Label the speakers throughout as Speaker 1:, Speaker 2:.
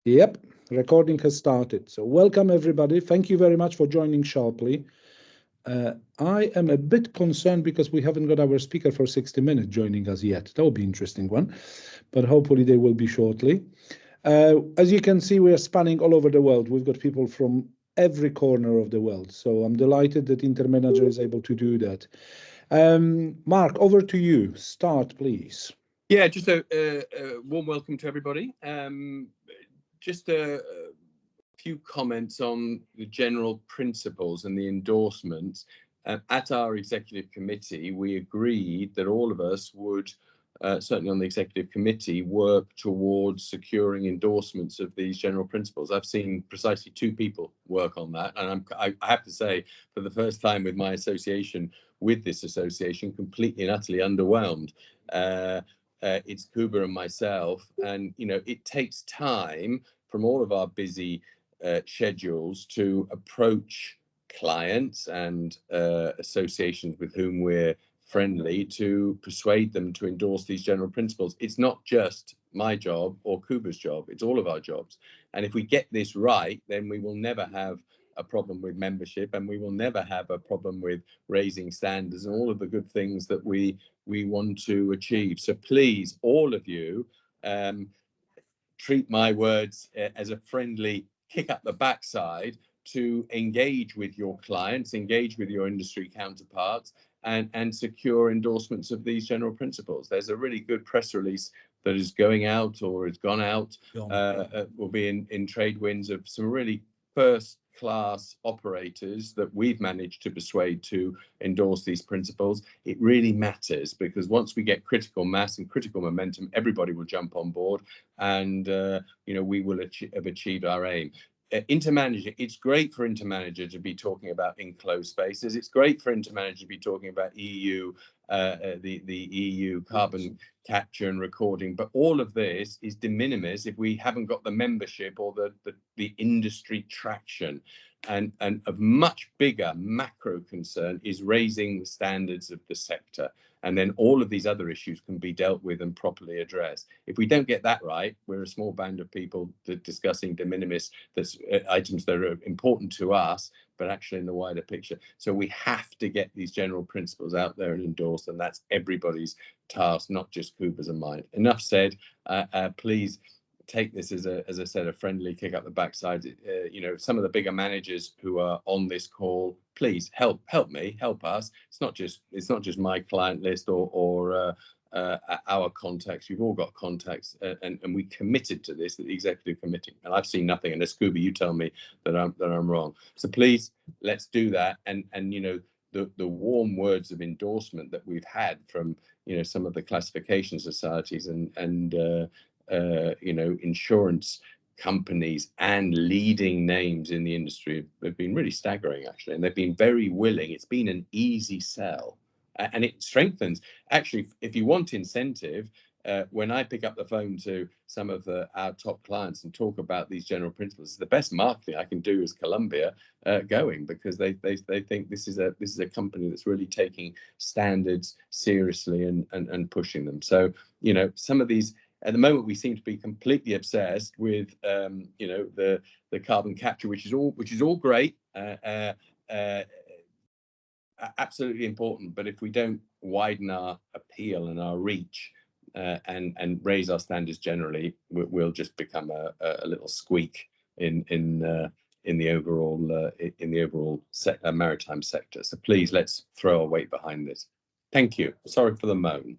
Speaker 1: Yep, recording has started. So welcome everybody. Thank you very much for joining sharply. I am a bit concerned because we haven't got our speaker for 60 minutes joining us yet. That will be an interesting one, but hopefully they will be shortly. As you can see, we are spanning all over the world. We've got people from every corner of the world. So I'm delighted that InterManager is able to do that. Mark, over to you. Start, please.
Speaker 2: Yeah, just a warm welcome to everybody. Just a few comments on the general principles and the endorsements. At our executive committee, we agreed that all of us would, certainly on the executive committee, work towards securing endorsements of these general principles. I've seen precisely 2 people work on that, and I have to say, for the first time with my association with this association, completely and utterly underwhelmed. It's Kuba and myself, and it takes time from all of our busy schedules to approach clients and associations with whom we're friendly to persuade them to endorse these general principles. It's not just my job or Kuba's job, it's all of our jobs. And if we get this right, then we will never have a problem with membership, and we will never have a problem with raising standards and all of the good things that we want to achieve. So please, all of you, treat my words as a friendly kick up the backside to engage with your clients, engage with your industry counterparts, and secure endorsements of these general principles. There's a really good press release that is going out or has gone out, will be in trade winds, of some really first-class operators that we've managed to persuade to endorse these principles. It really matters, because once we get critical mass and critical momentum, everybody will jump on board, and we will have achieved our aim. InterManager, it's great for InterManager to be talking about enclosed spaces. It's great for InterManager to be talking about EU, the EU carbon capture and recording, but all of this is de minimis if we haven't got the membership or the industry traction. And of much bigger macro concern is raising the standards of the sector. And then all of these other issues can be dealt with and properly addressed. If we don't get that right, we're a small band of people discussing de minimis, that's items that are important to us, but actually in the wider picture. So we have to get these general principles out there and endorsed, and that's everybody's task, not just Kuba's and mine. Enough said. Please take this as I said, a friendly kick up the backside. Some of the bigger managers who are on this call, please help me, help us. It's not just my client list or our contacts. You've all got contacts, and we committed to this at the executive committee. And I've seen nothing. And as Kuba, you tell me that I'm wrong. So please, let's do that. And the warm words of endorsement that we've had from some of the classification societies and insurance companies and leading names in the industry have been really staggering, actually, and they've been very willing. It's been an easy sell, and it strengthens. Actually, if you want incentive, when I pick up the phone to some of our top clients and talk about these general principles, the best marketing I can do is Columbia going, because they think this is a company that's really taking standards seriously and pushing them. So some of these. At the moment, we seem to be completely obsessed with, the carbon capture, which is all great, absolutely important. But if we don't widen our appeal and our reach and raise our standards generally, we'll just become a little squeak in the overall maritime sector. So please, let's throw our weight behind this. Thank you. Sorry for the moan.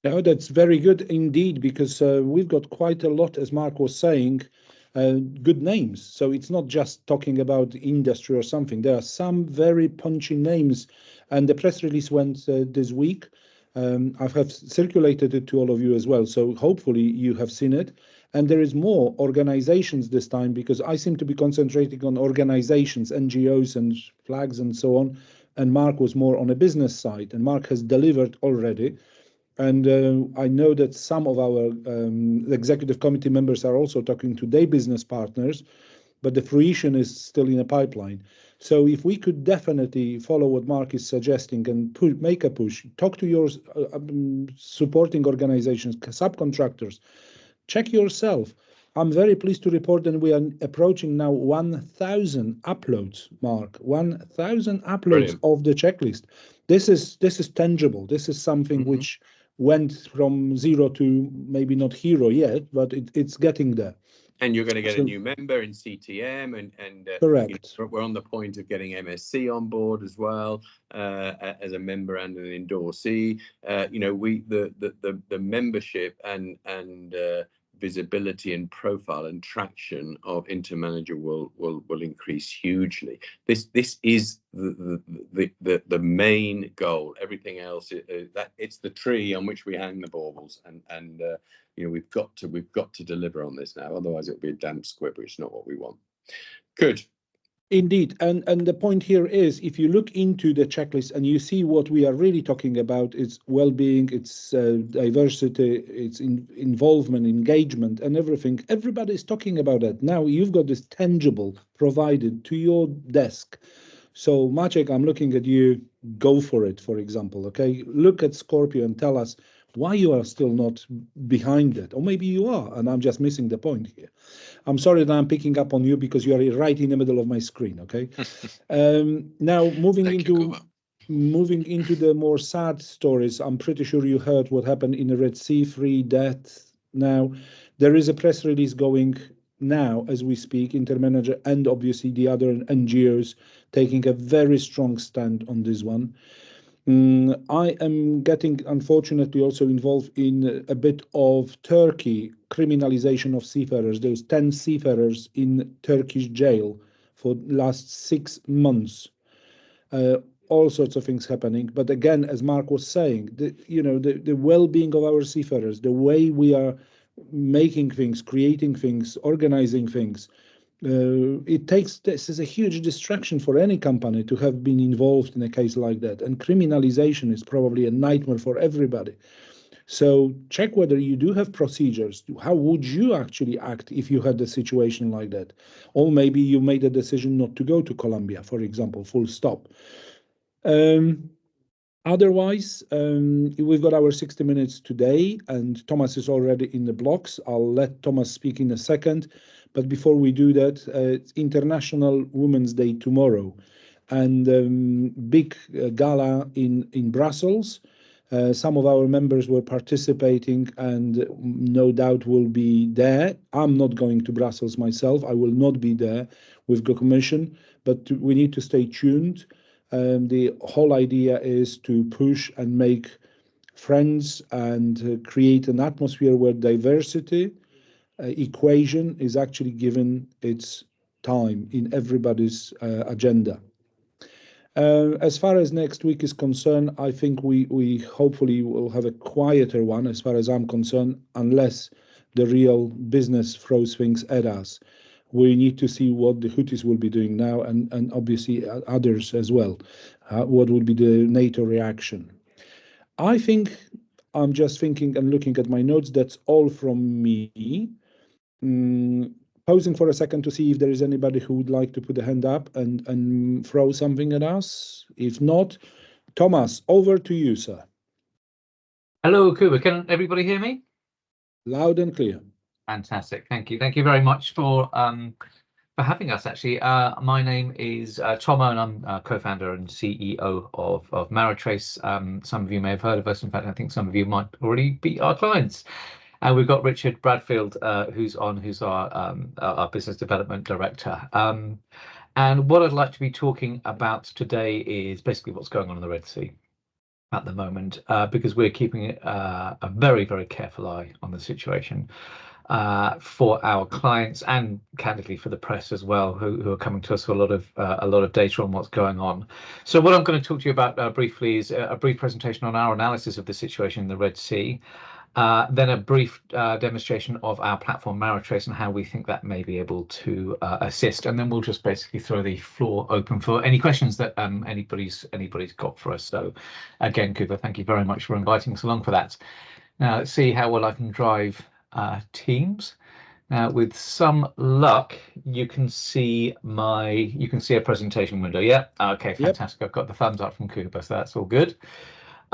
Speaker 1: No, that's very good indeed, because we've got quite a lot, as Mark was saying, good names. So it's not just talking about industry or something. There are some very punchy names, and the press release went this week. I have circulated it to all of you as well. So hopefully you have seen it. And there is more organizations this time, because I seem to be concentrating on organizations, NGOs and flags and so on. And Mark was more on a business side, and Mark has delivered already. And I know that some of our executive committee members are also talking to their business partners, but the fruition is still in a pipeline. So if we could definitely follow what Mark is suggesting and make a push, talk to your supporting organizations, subcontractors, check yourself. I'm very pleased to report that we are approaching now 1,000 uploads, Mark. 1,000 uploads
Speaker 2: Brilliant.
Speaker 1: of the checklist. This is tangible. This is something which went from zero to maybe not hero yet, but it's getting there.
Speaker 2: And you're going to get a
Speaker 1: So
Speaker 2: new member in CTM, and
Speaker 1: correct.
Speaker 2: we're on the point of getting MSC on board as well, as a member and an endorsee. The membership and visibility and profile and traction of InterManager will increase hugely. This is the main goal. Everything else, that it's the tree on which we hang the baubles, and we've got to deliver on this now. Otherwise, it'll be a damp squib, which is not what we want. Good.
Speaker 1: Indeed, and the point here is, if you look into the checklist and you see what we are really talking about, it's well-being, it's diversity, it's involvement, engagement, and everything. Everybody's talking about that. Now you've got this tangible provided to your desk. So Maciek, I'm looking at you. Go for it, for example. Okay, look at Scorpio and tell us why you are still not behind it, or maybe you are, and I'm just missing the point here. I'm sorry that I'm picking up on you because you are right in the middle of my screen. Okay. Now moving into the more sad stories. I'm pretty sure you heard what happened in the Red Sea, 3 deaths. Now there is a press release going now as we speak. InterManager and obviously the other NGOs taking a very strong stand on this one. I am getting, unfortunately, also involved in a bit of Turkey criminalization of seafarers. There's 10 seafarers in Turkish jail for last 6 months. All sorts of things happening. But again, as Mark was saying, the well-being of our seafarers, the way we are making things, creating things, organizing things, this is a huge distraction for any company to have been involved in a case like that. And criminalization is probably a nightmare for everybody. So check whether you do have procedures. How would you actually act if you had a situation like that? Or maybe you made a decision not to go to Colombia, for example, full stop. Otherwise, we've got our 60 minutes today, and Thomas is already in the blocks. I'll let Thomas speak in a second. But before we do that, it's International Women's Day tomorrow, and big gala in Brussels. Some of our members were participating and no doubt will be there. I'm not going to Brussels myself. I will not be there with the Commission, but we need to stay tuned. The whole idea is to push and make friends and create an atmosphere where diversity equation is actually given its time in everybody's agenda. As far as next week is concerned, I think we hopefully will have a quieter one as far as I'm concerned, unless the real business throws things at us. We need to see what the Houthis will be doing now, and obviously others as well. What will be the NATO reaction? I think I'm just thinking and looking at my notes. That's all from me. Pausing for a second to see if there is anybody who would like to put a hand up and throw something at us. If not, Thomas, over to you, sir.
Speaker 3: Hello, Kuba. Can everybody hear me?
Speaker 1: Loud and clear.
Speaker 3: Fantastic. Thank you. Thank you very much for having us. Actually, my name is Tomo, and I'm co-founder and CEO of Maritrace. Some of you may have heard of us. In fact, I think some of you might already be our clients. And we've got Richard Bradfield, who's our business development director. And what I'd like to be talking about today is basically what's going on in the Red Sea at the moment, because we're keeping a very, very careful eye on the situation for our clients and candidly for the press as well, who are coming to us for a lot of data on what's going on. So what I'm going to talk to you about briefly is a brief presentation on our analysis of the situation in the Red Sea. Then a brief demonstration of our platform Maritrace and how we think that may be able to assist, and then we'll just basically throw the floor open for any questions that anybody's got for us. So again, Cooper, thank you very much for inviting us along for that. Now let's see how well I can drive Teams. Now with some luck, you can see a presentation window. Yeah, okay, fantastic. Yep. I've got the thumbs up from Cooper, so that's all good.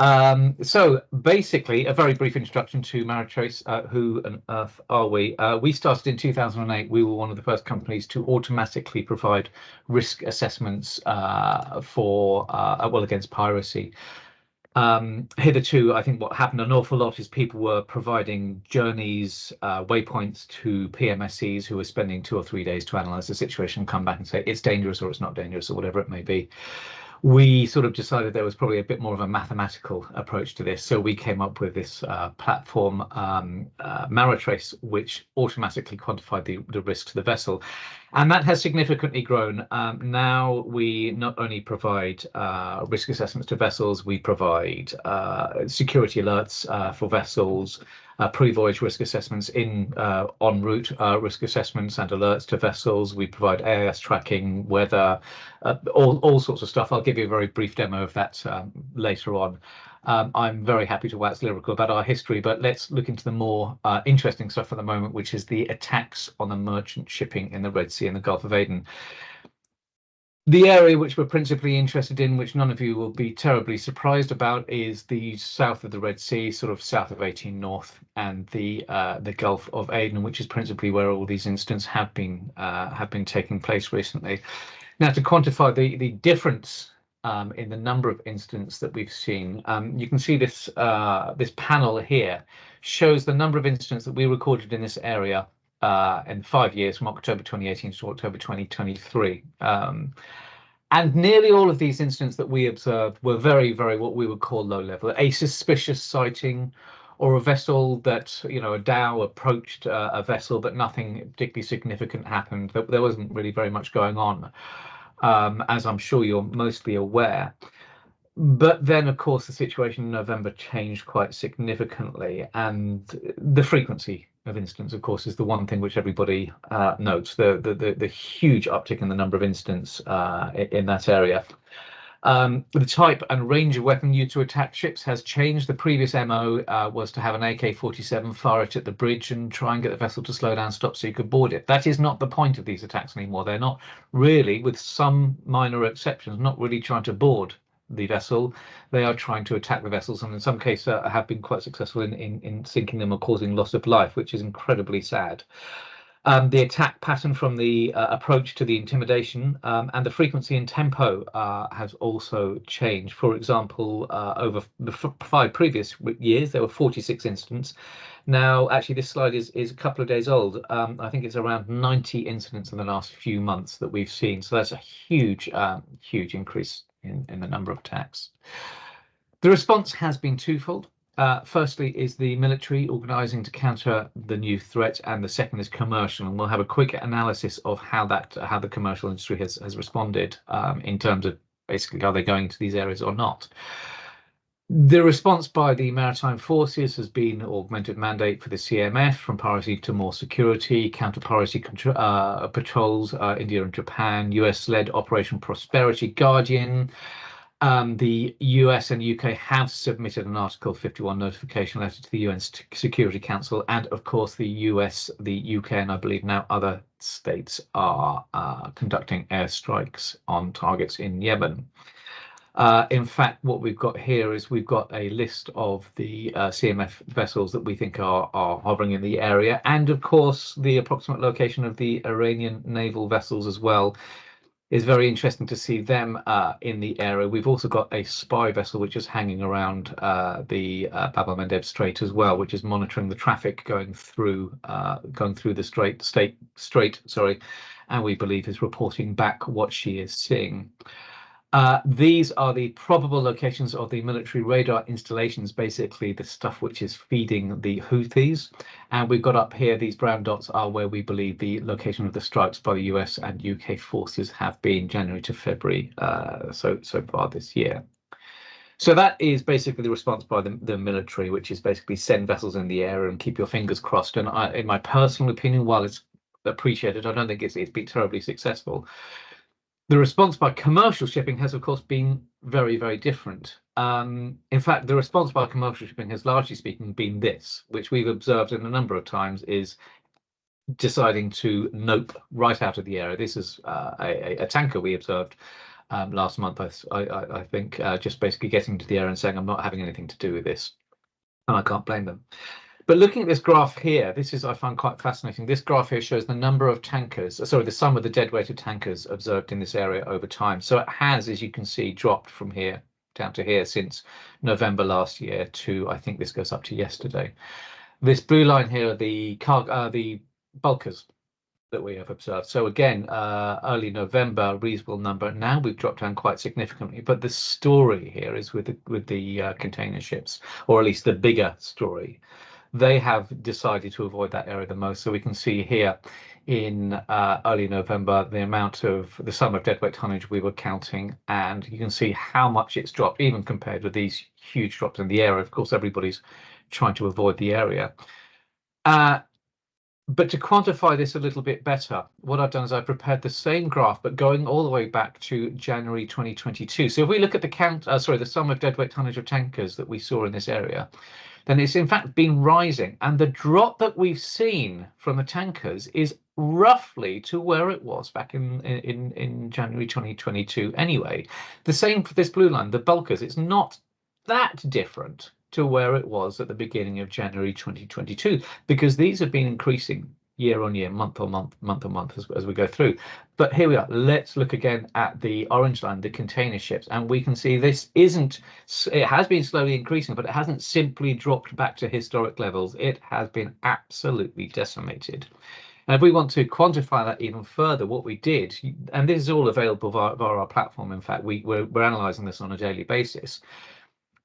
Speaker 3: So basically, a very brief introduction to Maritrace. Who on earth are we? We started in 2008. We were one of the first companies to automatically provide risk assessments for well, against piracy. Hitherto, I think what happened an awful lot is people were providing journeys, waypoints to PMSEs who were spending 2 or 3 days to analyze the situation, come back and say it's dangerous or it's not dangerous or whatever it may be. We sort of decided there was probably a bit more of a mathematical approach to this. So we came up with this platform, Maritrace, which automatically quantified the risk to the vessel. And that has significantly grown. Now we not only provide risk assessments to vessels, we provide security alerts for vessels, pre-voyage risk assessments, en route risk assessments and alerts to vessels. We provide AIS tracking, weather, all sorts of stuff. I'll give you a very brief demo of that later on. I'm very happy to wax lyrical about our history, but let's look into the more interesting stuff at the moment, which is the attacks on the merchant shipping in the Red Sea and the Gulf of Aden. The area which we're principally interested in, which none of you will be terribly surprised about, is the south of the Red Sea, sort of south of 18 North, and the Gulf of Aden, which is principally where all these incidents have been taking place recently. Now, to quantify the difference in the number of incidents that we've seen, you can see this this panel here shows the number of incidents that we recorded in this area in 5 years, from October 2018 to October 2023. And nearly all of these incidents that we observed were very, very what we would call low level. A suspicious sighting, or a vessel that, you know, a dhow approached a vessel, but nothing particularly significant happened. There wasn't really very much going on, as I'm sure you're mostly aware. But then, of course, the situation in November changed quite significantly, and the frequency of incidents, of course, is the one thing which everybody notes. The huge uptick in the number of incidents in that area. The type and range of weapon used to attack ships has changed. The previous MO was to have an AK-47, fire it at the bridge and try and get the vessel to slow down, stop so you could board it. That is not the point of these attacks anymore. They're not really, with some minor exceptions, not really trying to board the vessel. They are trying to attack the vessels, and in some cases have been quite successful in sinking them or causing loss of life, which is incredibly sad. The attack pattern from the approach to the intimidation and the frequency and tempo has also changed. For example, over the 5 previous years, there were 46 incidents. Now, actually, this slide is a couple of days old. I think it's around 90 incidents in the last few months that we've seen. So that's a huge, huge increase in the number of attacks. The response has been twofold. Firstly is the military organising to counter the new threat, and the second is commercial, and we'll have a quick analysis of how the commercial industry has responded in terms of basically are they going to these areas or not. The response by the maritime forces has been augmented mandate for the CMF, from piracy to more security, counter-piracy patrols, India and Japan, US-led Operation Prosperity Guardian. The US and UK have submitted an Article 51 notification letter to the UN Security Council, and of course the US, the UK, and I believe now other states are conducting airstrikes on targets in Yemen. In fact, what we've got here is we've got a list of the CMF vessels that we think are hovering in the area, and of course the approximate location of the Iranian naval vessels as well. Is very interesting to see them in the area. We've also got a spy vessel which is hanging around the Bab el-Mandeb Strait as well, which is monitoring the traffic going through the strait, sorry, and we believe is reporting back what she is seeing. These are the probable locations of the military radar installations, basically the stuff which is feeding the Houthis. And we've got up here, these brown dots are where we believe the location of the strikes by the US and UK forces have been January to February so far this year. So that is basically the response by the military, which is basically send vessels in the air and keep your fingers crossed. And in my personal opinion, while it's appreciated, I don't think it's been terribly successful. The response by commercial shipping has, of course, been very, very different. In fact, the response by commercial shipping has, largely speaking, been this, which we've observed in a number of times, is deciding to nope right out of the area. This is a tanker we observed last month, I think, just basically getting to the area and saying, I'm not having anything to do with this. And I can't blame them. But looking at this graph here, this is, I find quite fascinating. This graph here shows the number of tankers, sorry, the sum of the deadweight of tankers observed in this area over time. So it has, as you can see, dropped from here down to here since November last year to, I think this goes up to yesterday. This blue line here are the bulkers that we have observed. So again, early November, reasonable number. Now we've dropped down quite significantly. But the story here is with the container ships, or at least the bigger story. They have decided to avoid that area the most. So we can see here in early November, the sum of deadweight tonnage we were counting, and you can see how much it's dropped, even compared with these huge drops in the area. Of course, everybody's trying to avoid the area. But to quantify this a little bit better, what I've done is I've prepared the same graph, but going all the way back to January 2022. So if we look at the sum of deadweight tonnage of tankers that we saw in this area, then it's in fact been rising. And the drop that we've seen from the tankers is roughly to where it was back in January 2022 anyway. The same for this blue line, the bulkers. It's not that different to where it was at the beginning of January 2022, because these have been increasing year on year, month on month as we go through. But here we are. Let's look again at the orange line, the container ships, and we can see it has been slowly increasing, but it hasn't simply dropped back to historic levels. It has been absolutely decimated. And if we want to quantify that even further, what we did, and this is all available via our platform, in fact, we're analysing this on a daily basis.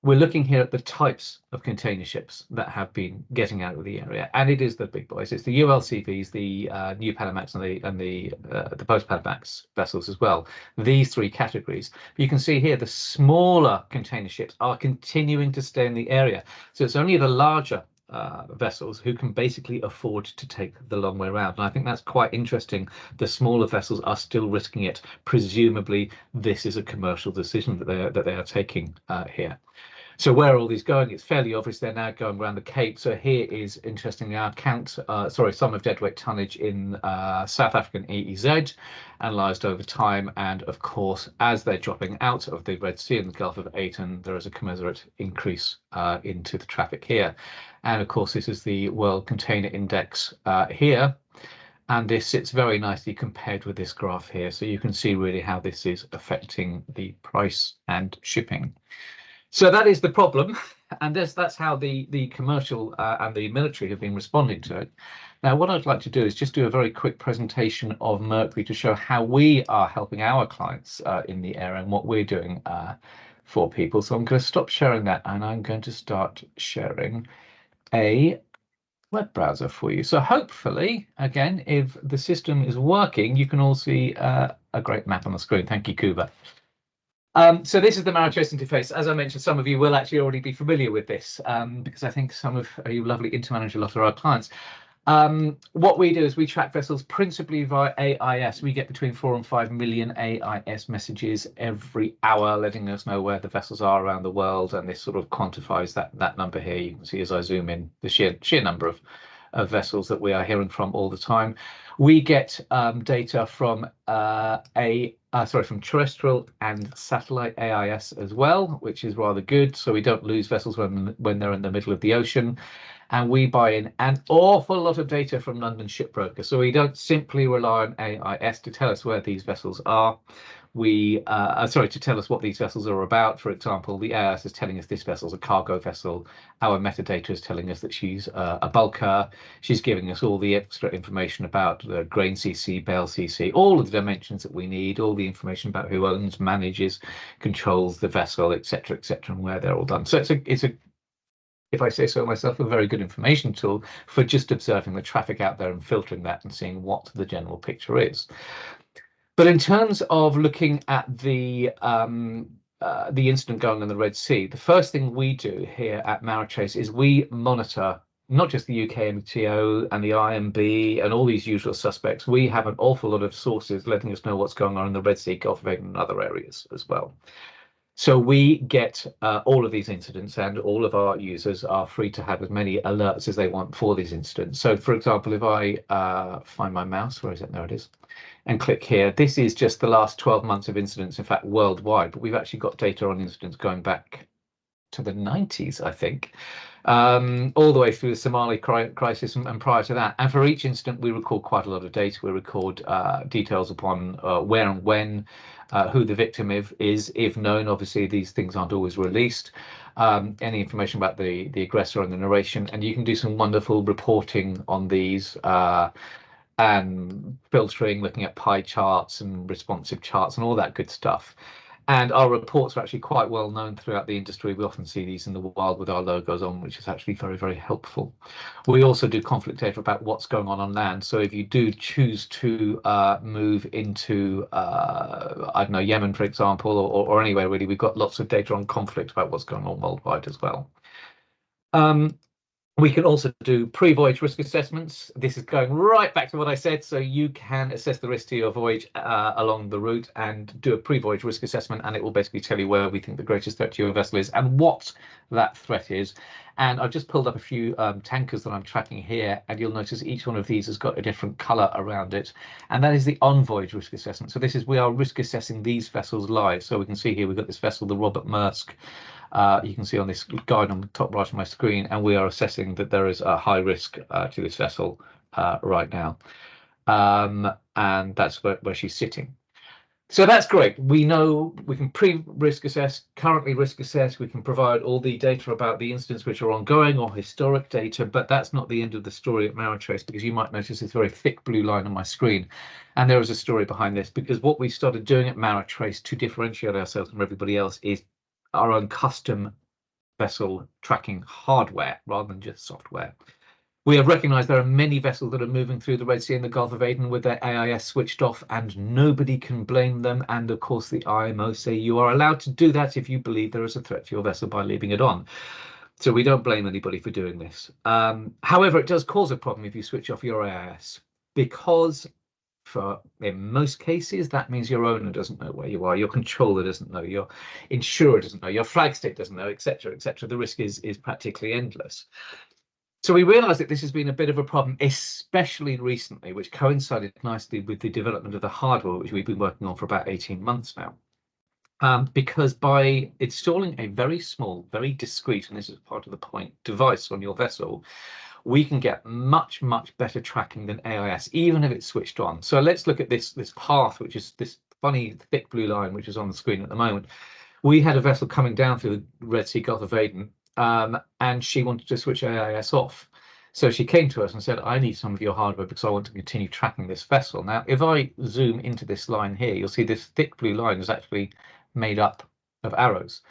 Speaker 3: We're looking here at the types of container ships that have been getting out of the area, and it is the big boys. It's the ULCVs, the new Panamax, and the post-Panamax vessels as well. These three categories. You can see here the smaller container ships are continuing to stay in the area. So it's only the larger vessels who can basically afford to take the long way around. And I think that's quite interesting. The smaller vessels are still risking it. Presumably, this is a commercial decision that they are taking here. So where are all these going? It's fairly obvious they're now going around the Cape. So here is, interestingly, our sum of deadweight tonnage in South African EEZ, analysed over time. And of course, as they're dropping out of the Red Sea and the Gulf of Aden, there is a commensurate increase into the traffic here. And of course, this is the World Container Index here. And this sits very nicely compared with this graph here. So you can see really how this is affecting the price and shipping. So that is the problem, and that's how the commercial and the military have been responding to it. Now, what I'd like to do is just do a very quick presentation of Mercury to show how we are helping our clients in the area and what we're doing for people. So I'm going to stop sharing that, and I'm going to start sharing a web browser for you. So hopefully, again, if the system is working, you can all see a great map on the screen. Thank you, Kuba. So this is the Maritrace interface. As I mentioned, some of you will actually already be familiar with this because I think some of you lovely InterManager lot are our clients. What we do is we track vessels principally via AIS. We get between 4 and 5 million AIS messages every hour, letting us know where the vessels are around the world, and this sort of quantifies that number here. You can see as I zoom in the sheer number of vessels that we are hearing from all the time. We get data from from terrestrial and satellite AIS as well, which is rather good. So we don't lose vessels when they're in the middle of the ocean. And we buy in an awful lot of data from London Shipbroker. So we don't simply rely on AIS to tell us where these vessels are. To tell us what these vessels are about. For example, the AIS is telling us this vessel's a cargo vessel. Our metadata is telling us that she's a bulker. She's giving us all the extra information about the grain CC, bale CC, all of the dimensions that we need, all the information about who owns, manages, controls the vessel, etc., and where they're all done. So it's a if I say so myself, a very good information tool for just observing the traffic out there and filtering that and seeing what the general picture is. But in terms of looking at the incident going on in the Red Sea, the first thing we do here at Maritrace is we monitor not just the UK MTO and the IMB and all these usual suspects. We have an awful lot of sources letting us know what's going on in the Red Sea, Gulf of Aden and other areas as well. So we get all of these incidents, and all of our users are free to have as many alerts as they want for these incidents. So for example, if I find my mouse, where is it? There it is, and click here. This is just the last 12 months of incidents, in fact, worldwide, but we've actually got data on incidents going back to the 90s, I think, all the way through the Somali crisis and prior to that. And for each incident, we record quite a lot of data. We record details upon where and when, who the victim is, if known. Obviously, these things aren't always released. Any information about the aggressor and the narration, and you can do some wonderful reporting on these. And filtering, looking at pie charts and responsive charts and all that good stuff. And our reports are actually quite well known throughout the industry. We often see these in the wild with our logos on, which is actually very, very helpful. We also do conflict data about what's going on land. So if you do choose to move into, I don't know, Yemen, for example, or anywhere really, we've got lots of data on conflict about what's going on worldwide as well. We can also do pre-voyage risk assessments. This is going right back to what I said. So you can assess the risk to your voyage along the route and do a pre-voyage risk assessment, and it will basically tell you where we think the greatest threat to your vessel is and what that threat is. And I've just pulled up a few tankers that I'm tracking here, and you'll notice each one of these has got a different color around it. And that is the on-voyage risk assessment. So this is, we are risk assessing these vessels live. So we can see here, we've got this vessel, the Robert Maersk. You can see on this guide on the top right of my screen, and we are assessing that there is a high risk to this vessel right now. And that's where she's sitting. So that's great. We know we can pre-risk assess, currently risk assess. We can provide all the data about the incidents which are ongoing or historic data, but that's not the end of the story at Maritrace, because you might notice this very thick blue line on my screen. And there is a story behind this, because what we started doing at Maritrace to differentiate ourselves from everybody else is our own custom vessel tracking hardware rather than just software. We have recognized there are many vessels that are moving through the Red Sea and the Gulf of Aden with their AIS switched off, and nobody can blame them. And of course, the IMO say you are allowed to do that if you believe there is a threat to your vessel by leaving it on. So we don't blame anybody for doing this. However, it does cause a problem if you switch off your AIS, because in most cases, that means your owner doesn't know where you are, your controller doesn't know, your insurer doesn't know, your flag state doesn't know, etc., etc. The risk is practically endless. So we realised that this has been a bit of a problem, especially recently, which coincided nicely with the development of the hardware, which we've been working on for about 18 months now. Because by installing a very small, very discreet, and this is part of the point, device on your vessel, we can get much, much better tracking than AIS, even if it's switched on. So let's look at this path, which is this funny thick blue line, which is on the screen at the moment. We had a vessel coming down through the Red Sea, Gulf of Aden, and she wanted to switch AIS off. So she came to us and said, I need some of your hardware because I want to continue tracking this vessel. Now, if I zoom into this line here, you'll see this thick blue line is actually made up of arrows.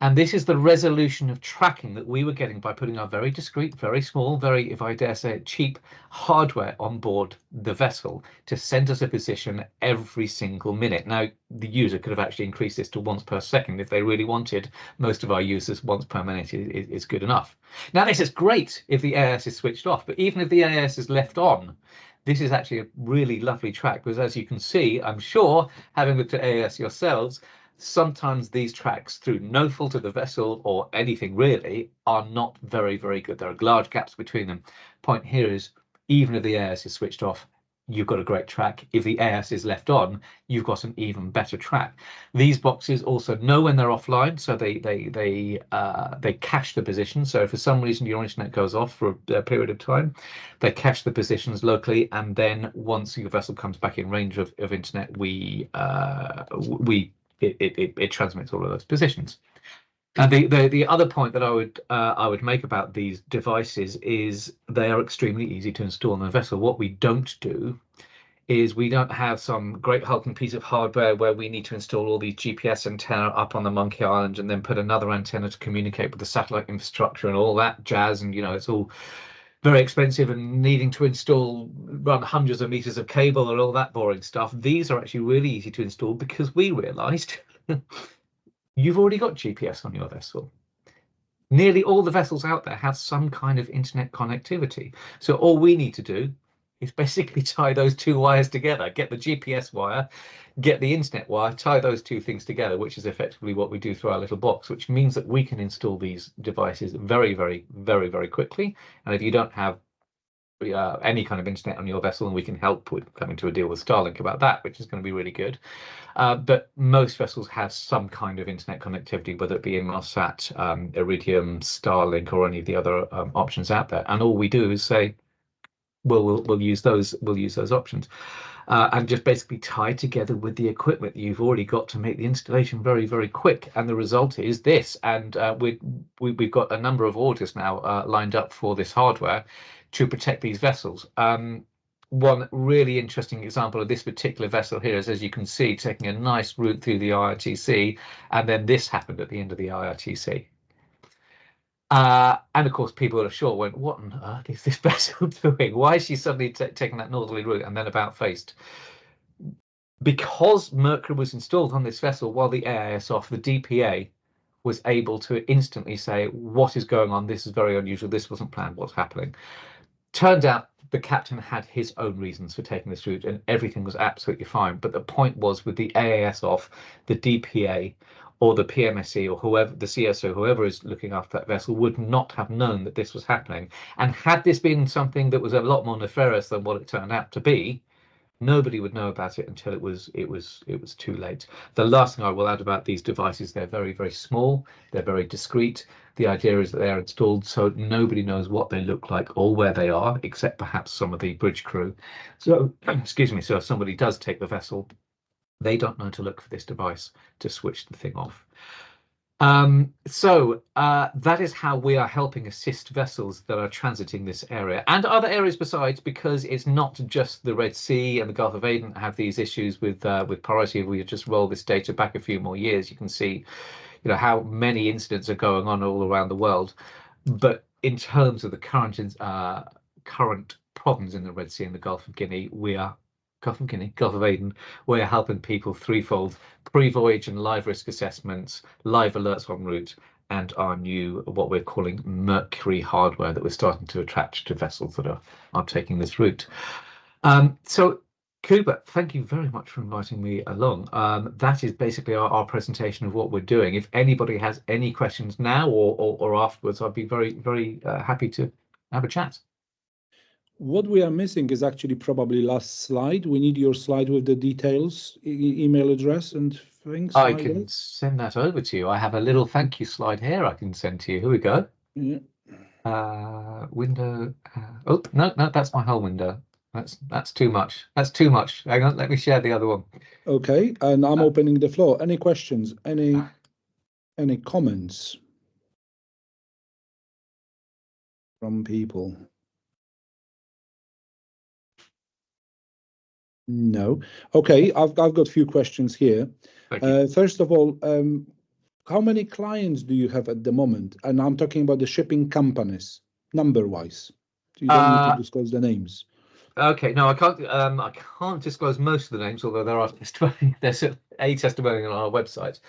Speaker 3: And this is the resolution of tracking that we were getting by putting our very discreet, very small, very, if I dare say it, cheap hardware on board the vessel to send us a position every single minute. Now, the user could have actually increased this to once per second if they really wanted. Most of our users, once per minute is good enough. Now, this is great if the AIS is switched off, but even if the AIS is left on, this is actually a really lovely track, because as you can see, I'm sure, having looked at AIS yourselves, sometimes these tracks, through no fault of the vessel or anything really, are not very, very good. There are large gaps between them. Point here is, even if the AIS is switched off, you've got a great track. If the AIS is left on, you've got an even better track. These boxes also know when they're offline, so they cache the position. So if for some reason your internet goes off for a period of time, they cache the positions locally, and then once your vessel comes back in range of internet, it transmits all of those positions. And the other point that I would make about these devices is they are extremely easy to install on the vessel. What we don't do is we don't have some great hulking piece of hardware where we need to install all these GPS antenna up on the Monkey Island and then put another antenna to communicate with the satellite infrastructure and all that jazz. And it's all very expensive and needing to run hundreds of meters of cable and all that boring stuff. These are actually really easy to install because we realized you've already got GPS on your vessel. Nearly all the vessels out there have some kind of internet connectivity. So all we need to do is basically tie those two wires together, get the GPS wire, get the internet wire, tie those two things together, which is effectively what we do through our little box, which means that we can install these devices very, very, very, very quickly. And if you don't have any kind of internet on your vessel, and we can help with coming to a deal with Starlink about that, which is going to be really good. But most vessels have some kind of internet connectivity, whether it be Inmarsat, Iridium, Starlink, or any of the other options out there. And all we do is say, we'll use those options, and just basically tie together with the equipment that you've already got to make the installation very, very quick. And the result is this. And we've got a number of orders now lined up for this hardware to protect these vessels. One really interesting example of this particular vessel here is, as you can see, taking a nice route through the IRTC, and then this happened at the end of the IRTC. And of course, people at shore went, what on earth is this vessel doing? Why is she suddenly taking that northerly route and then about faced? Because Mercury was installed on this vessel while the AIS off, the DPA was able to instantly say, what is going on? This is very unusual. This wasn't planned. What's happening? Turned out the captain had his own reasons for taking this route, and everything was absolutely fine. But the point was, with the AAS off, the DPA or the PMSE or whoever, the CSO, whoever is looking after that vessel, would not have known that this was happening. And had this been something that was a lot more nefarious than what it turned out to be, nobody would know about it until it was too late. The last thing I will add about these devices, they're very, very small, they're very discreet. The idea is that they're installed so nobody knows what they look like or where they are, except perhaps some of the bridge crew. So, excuse me, so if somebody does take the vessel, they don't know to look for this device to switch the thing off. That is how we are helping assist vessels that are transiting this area and other areas besides, because it's not just the Red Sea and the Gulf of Aden that have these issues with piracy. If we just roll this data back a few more years, you can see, how many incidents are going on all around the world. But in terms of the current problems in the Red Sea and the Gulf of Aden, we're helping people threefold: pre-voyage and live risk assessments, live alerts en route, and our new, what we're calling Mercury hardware that we're starting to attach to vessels that are taking this route. So Kuba, thank you very much for inviting me along. That is basically our presentation of what we're doing. If anybody has any questions now or afterwards, I'd be very, very happy to have a chat.
Speaker 1: What we are missing is actually probably last slide. We need your slide with the details, email address and things.
Speaker 3: I can send that over to you. I have a little thank you slide here I can send to you. Here we go.
Speaker 1: Yeah.
Speaker 3: Window. Oh, no, that's my whole window. That's too much. That's too much. Hang on, let me share the other one.
Speaker 1: Okay, and I'm opening the floor. Any questions? Any comments from people? No. Okay, I've got a few questions here. First of all, how many clients do you have at the moment? And I'm talking about the shipping companies, number-wise. You don't need to disclose the names.
Speaker 3: Okay, no, I can't disclose most of the names, although there are there's a testimonial on our website.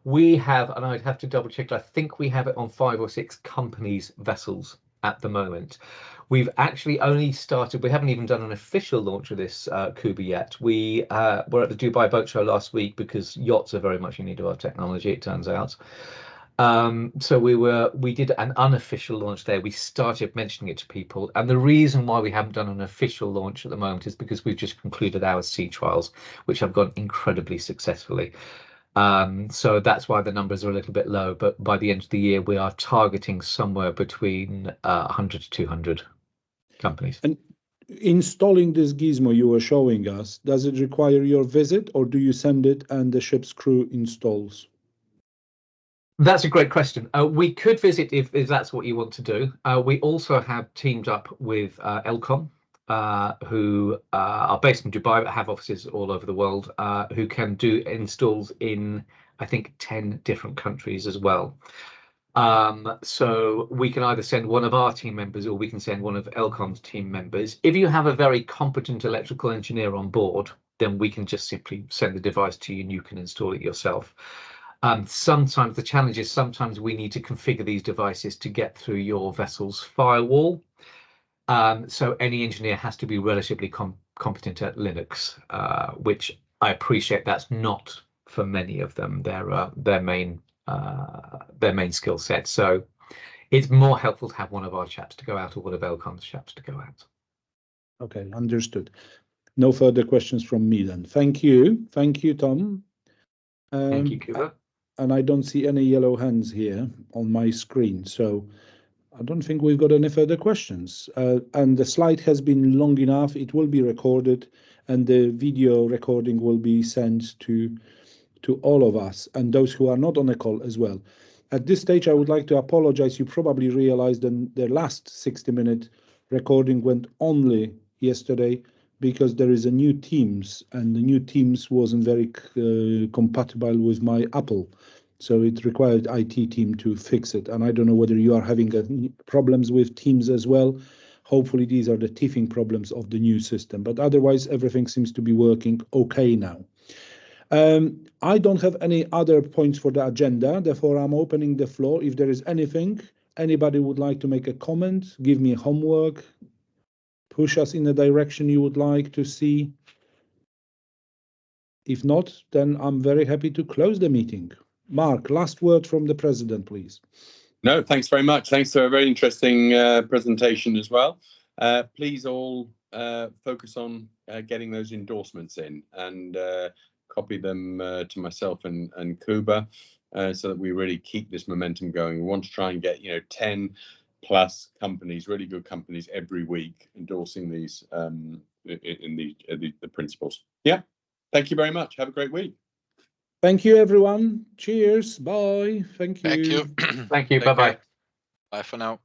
Speaker 3: We have, and I'd have to double check, I think we have it on 5 or 6 companies' vessels at the moment. We've actually only started, we haven't even done an official launch of this Kuba yet. We were at the Dubai Boat Show last week because yachts are very much in need of our technology, it turns out. So we did an unofficial launch there. We started mentioning it to people, and the reason why we haven't done an official launch at the moment is because we've just concluded our sea trials, which have gone incredibly successfully. So that's why the numbers are a little bit low, but by the end of the year we are targeting somewhere between 100 to 200 companies.
Speaker 1: And installing this gizmo you were showing us, does it require your visit, or do you send it and the ship's crew installs?
Speaker 3: That's a great question. We could visit if that's what you want to do. We also have teamed up with Elcom, who are based in Dubai but have offices all over the world, who can do installs in, I think, 10 different countries as well. So we can either send one of our team members or we can send one of Elcom's team members. If you have a very competent electrical engineer on board, then we can just simply send the device to you and you can install it yourself. Sometimes the challenge is we need to configure these devices to get through your vessel's firewall. So any engineer has to be relatively competent at Linux, which I appreciate that's not for many of them their main skill set. So it's more helpful to have one of our chaps to go out or one of Elcon's chaps to go out.
Speaker 1: Okay, understood. No further questions from me then. Thank you, Tom.
Speaker 3: Thank you, Kuba.
Speaker 1: And I don't see any yellow hands here on my screen, so I don't think we've got any further questions. And the slide has been long enough. It will be recorded, and the video recording will be sent to all of us and those who are not on the call as well. At this stage, I would like to apologize. You probably realized that the last 60-minute recording went only yesterday because there is a new Teams, and the new Teams wasn't very compatible with my Apple. So it required IT team to fix it. And I don't know whether you are having problems with Teams as well. Hopefully these are the teething problems of the new system, but otherwise everything seems to be working okay now. I don't have any other points for the agenda, therefore I'm opening the floor. If there is anything, anybody would like to make a comment, give me homework, push us in the direction you would like to see. If not, then I'm very happy to close the meeting. Mark, last word from the president, please.
Speaker 2: No, thanks very much. Thanks for a very interesting presentation as well. Please all focus on getting those endorsements in and copy them to myself and Kuba so that we really keep this momentum going. We want to try and get 10 plus companies, really good companies, every week endorsing these in the principles. Yeah, thank you very much. Have a great week.
Speaker 1: Thank you, everyone. Cheers. Bye. Thank you.
Speaker 4: Thank you.
Speaker 3: Thank you.
Speaker 4: Take
Speaker 3: Bye-bye.
Speaker 4: care. Bye for now.